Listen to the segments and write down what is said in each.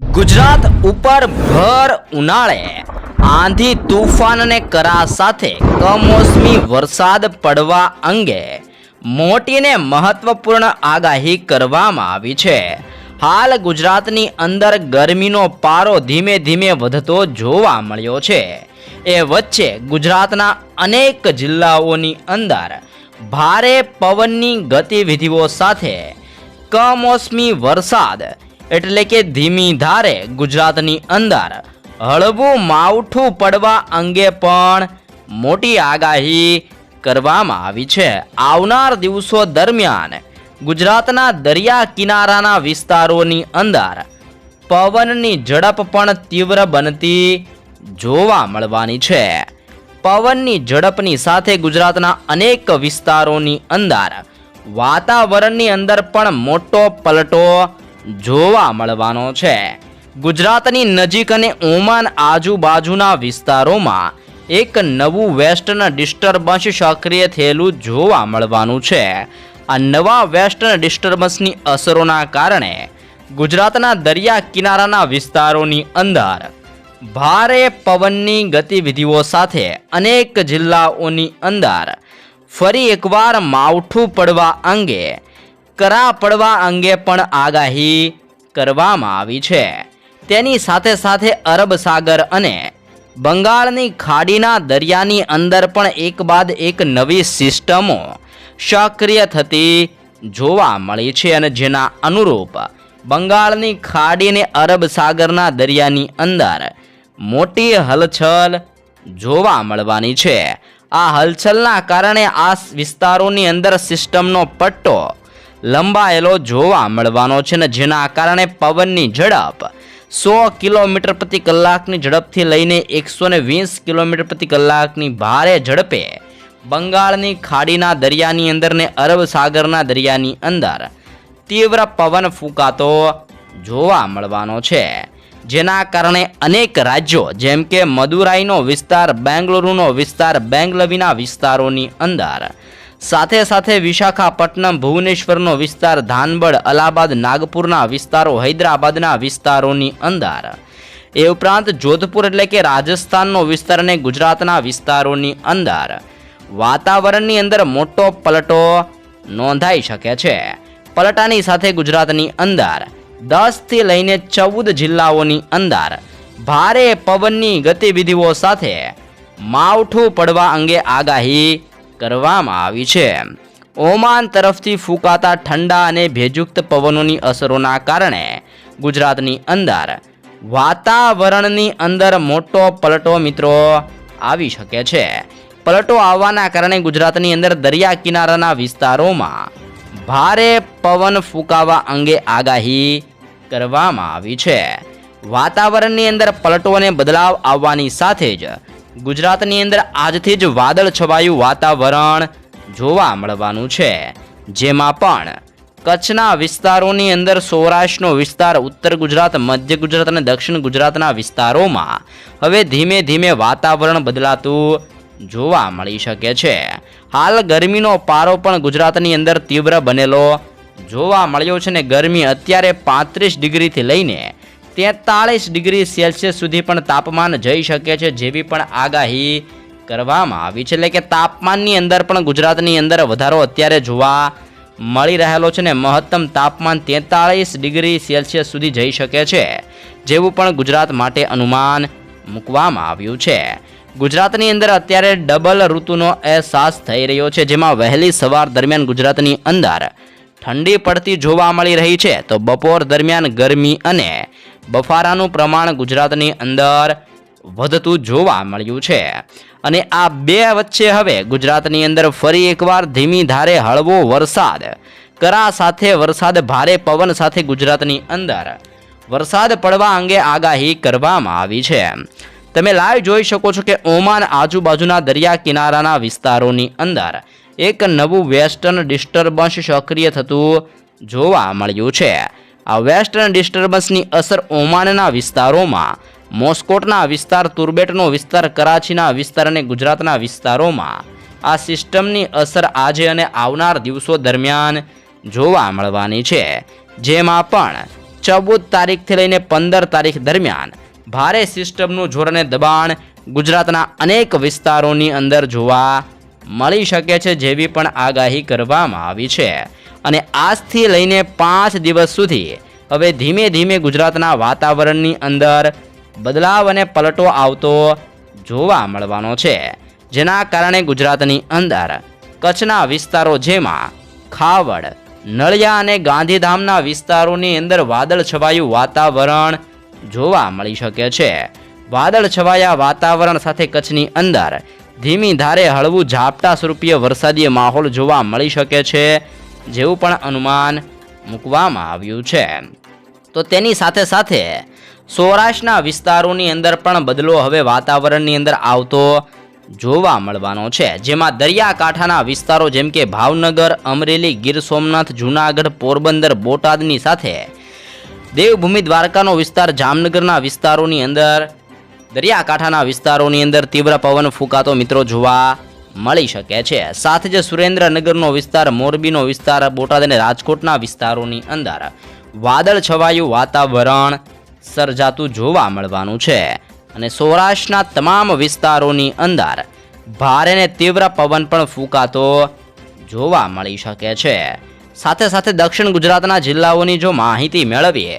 ગુજરાત ઉપર ભર ઉનાળે આંધી તુફાન અને કરા સાથે કમોસમી વરસાદ પડવા અંગે મોટી ને મહત્વપૂર્ણ આગાહી કરવામાં આવી છે। હાલ ગુજરાતની અંદર ગરમીનો પારો ધીમે ધીમે વધતો જોવા મળ્યો છે। એ વચ્ચે ગુજરાતના અનેક જિલ્લાઓની અંદર ભારે પવનની ગતિવિધિઓ સાથે કમોસમી વરસાદ એટલે કે ધીમી ધારે ગુજરાતની અંદર હળવું માવઠું પડવા અંગે પણ મોટી આગાહી કરવામાં આવી છે। આવનાર દિવસો દરમિયાન ગુજરાતના દરિયા કિનારાના વિસ્તારોની અંદર પવનની ઝડપ પણ તીવ્ર બનતી જોવા મળવાની છે। પવનની ઝડપની સાથે ગુજરાતના અનેક વિસ્તારોની અંદર વાતાવરણની અંદર પણ મોટો પલટો જોવા મળવાનો છે। ગુજરાતની નજીક અને ઓમાન આજુબાજુના વિસ્તારોમાં એક નવું વેસ્ટર્ન ડિસ્ટર્બન્સ સક્રિય થયેલું જોવા મળવાનું છે। આ નવા વેસ્ટર્ન ડિસ્ટર્બન્સની અસરોના કારણે ગુજરાતના દરિયા કિનારાના વિસ્તારોની અંદર ભારે પવનની ગતિવિધિઓ સાથે અનેક જિલ્લાઓની અંદર ફરી એકવાર માવઠું પડવા અંગે કરા પડવા અંગે પણ આગાહી કરવામાં આવી છે। તેની સાથે સાથે અરબ સાગર અને બંગાળની ખાડીના દરિયાની અંદર પણ એક બાદ એક નવી સિસ્ટમો સક્રિય થતી જોવા મળી છે અને જેના અનુરૂપ બંગાળની ખાડી અને અરબ સાગરના દરિયાની અંદર મોટી હલચલ જોવા મળવાની છે। આ હલચલના કારણે આ વિસ્તારોની અંદર સિસ્ટમનો પટ્ટો લંબાયેલો જોવા મળવાનો છે ને જેના કારણે પવનની ઝડપ 100 કિલોમીટર પ્રતિ કલાકની ઝડપથી લઈને 120 કિલોમીટર પ્રતિ કલાકની ભારે ઝડપે બંગાળની ખાડીના દરિયાની અંદર ને અરબ સાગરના દરિયાની અંદર તીવ્ર પવન ફૂંકાતો જોવા મળવાનો છે। જેના કારણે અનેક રાજ્યો જેમ કે મદુરાઈનો વિસ્તાર, બેંગલુરુનો વિસ્તાર, બેંગલવીના વિસ્તારોની અંદર સાથે સાથે વિશાખાપટ્ટનમ, ભુવનેશ્વરનો વિસ્તાર, ધાનબડ, અલ્હાબાદ, નાગપુરના વિસ્તારો, હૈદરાબાદના વિસ્તારોની અંદર એ ઉપરાંત જોધપુર એટલે કે રાજસ્થાનનો વિસ્તાર અને ગુજરાતના વિસ્તારોની અંદર વાતાવરણની અંદર મોટો પલટો નોંધાઈ શકે છે। પલટાની સાથે ગુજરાતની અંદર 10 થી લઈને 14 જિલ્લાઓની અંદર ભારે પવનની ગતિવિધિઓ સાથે માવઠું પડવા અંગે આગાહી કરવામાં આવી છે। ઓમાન તરફથી ફૂંકાતા ઠંડા અને ભેજયુક્ત પવનોની અસરોના કારણે ગુજરાતની અંદર વાતાવરણની અંદર મોટો પલટો મિત્રો આવી શકે છે। પલટો આવવાના કારણે ગુજરાતની અંદર દરિયા કિનારાના વિસ્તારોમાં ભારે પવન ફૂંકાવા અંગે આગાહી કરવામાં આવી છે। વાતાવરણની અંદર પલટો અને બદલાવ આવવાની સાથે જ ગુજરાતની અંદર આજથી જ વાદળ છવાયું વાતાવરણ જોવા મળવાનું છે। જેમાં પણ કચ્છના વિસ્તારોની અંદર, સૌરાષ્ટ્રનો વિસ્તાર, ઉત્તર ગુજરાત, મધ્ય ગુજરાત અને દક્ષિણ ગુજરાતના વિસ્તારોમાં હવે ધીમે ધીમે વાતાવરણ બદલાતું જોવા મળી શકે છે। હાલ ગરમીનો પારો પણ ગુજરાતની અંદર તીવ્ર બનેલો જોવા મળ્યો છે ને ગરમી અત્યારે 35 ડિગ્રીથી લઈને 43 ડિગ્રી સેલ્સિયસ સુધી પણ તાપમાન જઈ શકે છે જેવી પણ આગાહી કરવામાં આવી છે। એટલે કે તાપમાનની અંદર પણ ગુજરાતની અંદર વધારો અત્યારે જોવા મળી રહેલો છે ને મહત્તમ તાપમાન 43 ડિગ્રી સેલ્સિયસ સુધી જઈ શકે છે જેવું પણ ગુજરાત માટે અનુમાન મૂકવામાં આવ્યું છે। ગુજરાતની અંદર અત્યારે ડબલ ઋતુનો અહેસાસ થઈ રહ્યો છે જેમાં વહેલી સવાર દરમિયાન ગુજરાતની અંદર ઠંડી પડતી જોવા મળી રહી છે તો બપોર દરમિયાન ગરમી અને બફારાનું પ્રમાણ ગુજરાતની અંદર વધતું જોવા મળ્યું છે। અને આ બે વચ્ચે હવે ગુજરાતની અંદર ફરી એકવાર ધીમી ધારે હળવો વરસાદ, કરા સાથે વરસાદ, ભારે પવન સાથે ગુજરાતની અંદર વરસાદ પડવા અંગે આગાહી કરવામાં આવી છે। તમે લાઈવ જોઈ શકો છો કે ઓમાન આજુબાજુના દરિયા કિનારાના વિસ્તારોની અંદર એક નવું વેસ્ટર્ન ડિસ્ટર્બન્સ સક્રિય થતું જોવા મળ્યું છે। આ વેસ્ટર્ન ડિસ્ટર્બન્સની અસર ઓમાનના વિસ્તારોમાં, મોસ્કોટના વિસ્તાર, તુર્બેટનો વિસ્તાર, કરાચીના વિસ્તાર અને ગુજરાતના વિસ્તારોમાં આ સિસ્ટમની અસર આજે અને આવનાર દિવસો દરમિયાન જોવા મળવાની છે। જેમાં પણ 14 તારીખથી લઈને 15 તારીખ દરમિયાન ભારે સિસ્ટમનું જોર અને દબાણ ગુજરાતના અનેક વિસ્તારોની અંદર જોવા મળી શકે છે, જેવી પણ આગાહી કરવામાં આવી છે. અને આજથી લઈને 5 દિવસ સુધી હવે ધીમે ધીમે ગુજરાતના વાતાવરણની અંદર બદલાવ અને પલટો આવતો જોવા મળવાનો છે, જેના કારણે ગુજરાતની અંદર કચ્છના વિસ્તારો જેમાં ખાવડ, નળિયા અને ગાંધીધામના વિસ્તારોની અંદર વાદળ છવાયું વાતાવરણ જોવા મળી શકે છે. વાદળ છવાયા વાતાવરણ સાથે કચ્છની અંદર ધીમી ધારે હળવું ઝાપટા સ્વરૂપીય વરસાદીય માહોલ જોવા મળી શકે છે, જેવું પણ અનુમાન મૂકવામાં આવ્યું છે. તો તેની સાથે સાથે સૌરાષ્ટ્રના વિસ્તારોની અંદર પણ બદલો હવે વાતાવરણની અંદર આવતો જોવા મળવાનો છે, જેમાં દરિયાકાંઠાના વિસ્તારો જેમ કે ભાવનગર, અમરેલી, ગીર સોમનાથ, જૂનાગઢ, પોરબંદર, બોટાદની સાથે દેવભૂમિ દ્વારકાનો વિસ્તાર, જામનગરના વિસ્તારોની અંદર, દરિયાકાંઠાના વિસ્તારોની અંદર તીવ્ર પવન ફૂંકાતો મિત્રો જોવા મળી શકે છે. સાથે જ સુરેન્દ્રનગરનો વિસ્તાર, મોરબીનો વિસ્તાર, બોટાદ અને રાજકોટના વિસ્તારોની અંદર વાદળ છવાયું વાતાવરણ સર્જાતું જોવા મળવાનું છે. અને સૌરાષ્ટ્રના તમામ વિસ્તારોની અંદર ભારે અને તીવ્ર પવન પણ ફૂંકાતો જોવા મળી શકે છે. સાથે સાથે દક્ષિણ ગુજરાતના જિલ્લાઓની જો માહિતી મેળવીએ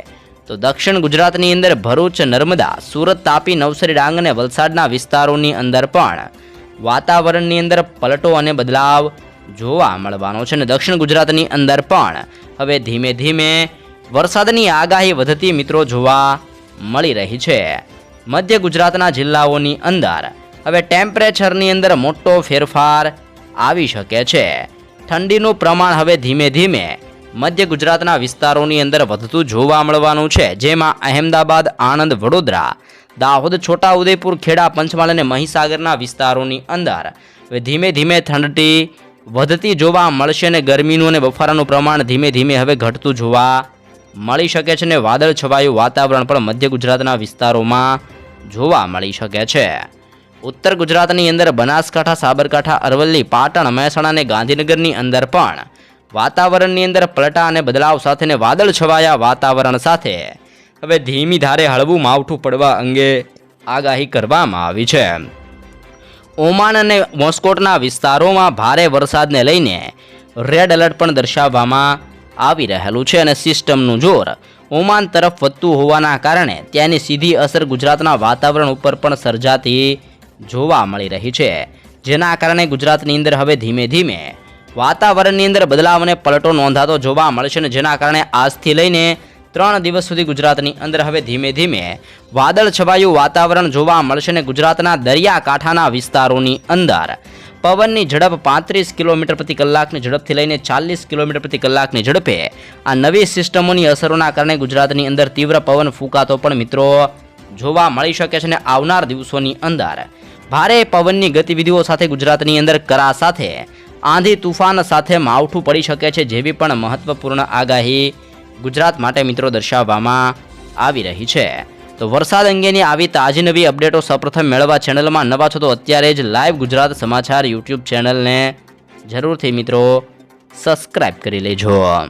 તો દક્ષિણ ગુજરાતની અંદર ભરૂચ, નર્મદા, સુરત, તાપી, નવસારી, ડાંગ અને વલસાડના વિસ્તારોની અંદર પણ વાતાવરણની અંદર પલટો અને બદલાવ જોવા મળવાનો છે. અને દક્ષિણ ગુજરાતની અંદર પણ હવે ધીમે ધીમે વરસાદની આગાહી વધતી મિત્રો જોવા મળી રહી છે. મધ્ય ગુજરાતના જિલ્લાઓની અંદર હવે ટેમ્પરેચરની અંદર મોટો ફેરફાર આવી શકે છે. ઠંડીનું પ્રમાણ હવે ધીમે ધીમે મધ્ય ગુજરાતના વિસ્તારોની અંદર વધતું જોવા મળવાનું છે, જેમાં અહેમદાબાદ, આણંદ, વડોદરા, દાહોદ, છોટાઉદેપુર, ખેડા, પંચમહાલ અને મહીસાગરના વિસ્તારોની અંદર હવે ધીમે ધીમે ઠંડી વધતી જોવા મળશે અને ગરમીનું અને બફારાનું પ્રમાણ ધીમે ધીમે હવે ઘટતું જોવા મળી શકે છે. અને વાદળ છવાયું વાતાવરણ પણ મધ્ય ગુજરાતના વિસ્તારોમાં જોવા મળી શકે છે. ઉત્તર ગુજરાતની અંદર બનાસકાંઠા, સાબરકાંઠા, અરવલ્લી, પાટણ, મહેસાણા અને ગાંધીનગરની અંદર પણ વાતાવરણની અંદર પલટા અને બદલાવ સાથે ને વાદળ છવાયા વાતાવરણ સાથે હવે ધીમી ધારે હળવું માવઠું પડવા અંગે આગાહી કરવામાં આવી છે. ઓમાન અને મોસ્કોટના વિસ્તારોમાં ભારે વરસાદને લઈને રેડ એલર્ટ પણ દર્શાવવામાં આવી રહેલું છે. અને સિસ્ટમનું જોર ઓમાન તરફ વધતું હોવાના કારણે ત્યાંની સીધી અસર ગુજરાતના વાતાવરણ ઉપર પણ સર્જાતી જોવા મળી રહી છે, જેના કારણે ગુજરાતની અંદર હવે ધીમે ધીમે વાતાવરણની અંદર બદલાવ અને પલટો નોંધાતો જોવા મળશે. અને જેના કારણે આજથી લઈને 3 દિવસ સુધી ગુજરાતની અંદર હવે ધીમે ધીમે વાદળ છવાયું વાતાવરણ જોવા મળશે. અને ગુજરાતના દરિયાકાંઠાના વિસ્તારોની અંદર પવનની ઝડપ 35 કિલોમીટર પ્રતિ કલાકની ઝડપથી લઈને 40 કિલોમીટર પ્રતિ કલાકની ઝડપે આ નવી સિસ્ટમોની અસરોના કારણે ગુજરાતની અંદર તીવ્ર પવન ફૂંકાતો પણ મિત્રો જોવા મળી શકે છે. અને આવનાર દિવસોની અંદર ભારે પવનની ગતિવિધિઓ સાથે ગુજરાતની અંદર કરા સાથે આંધી તુફાન સાથે માવઠું પડી શકે છે, જેવી પણ મહત્વપૂર્ણ આગાહી ગુજરાત માટે મિત્રો દર્શાવવામાં આવી રહી છે. તો વરસાદ અંગેની આવી તાજી નવી અપડેટો સૌપ્રથમ મેળવવા ચેનલમાં નવા છો તો અત્યારે જ લાઈવ ગુજરાત સમાચાર યુટ્યુબ ચેનલને જરૂરથી મિત્રો સબસ્ક્રાઈબ કરી લેજો.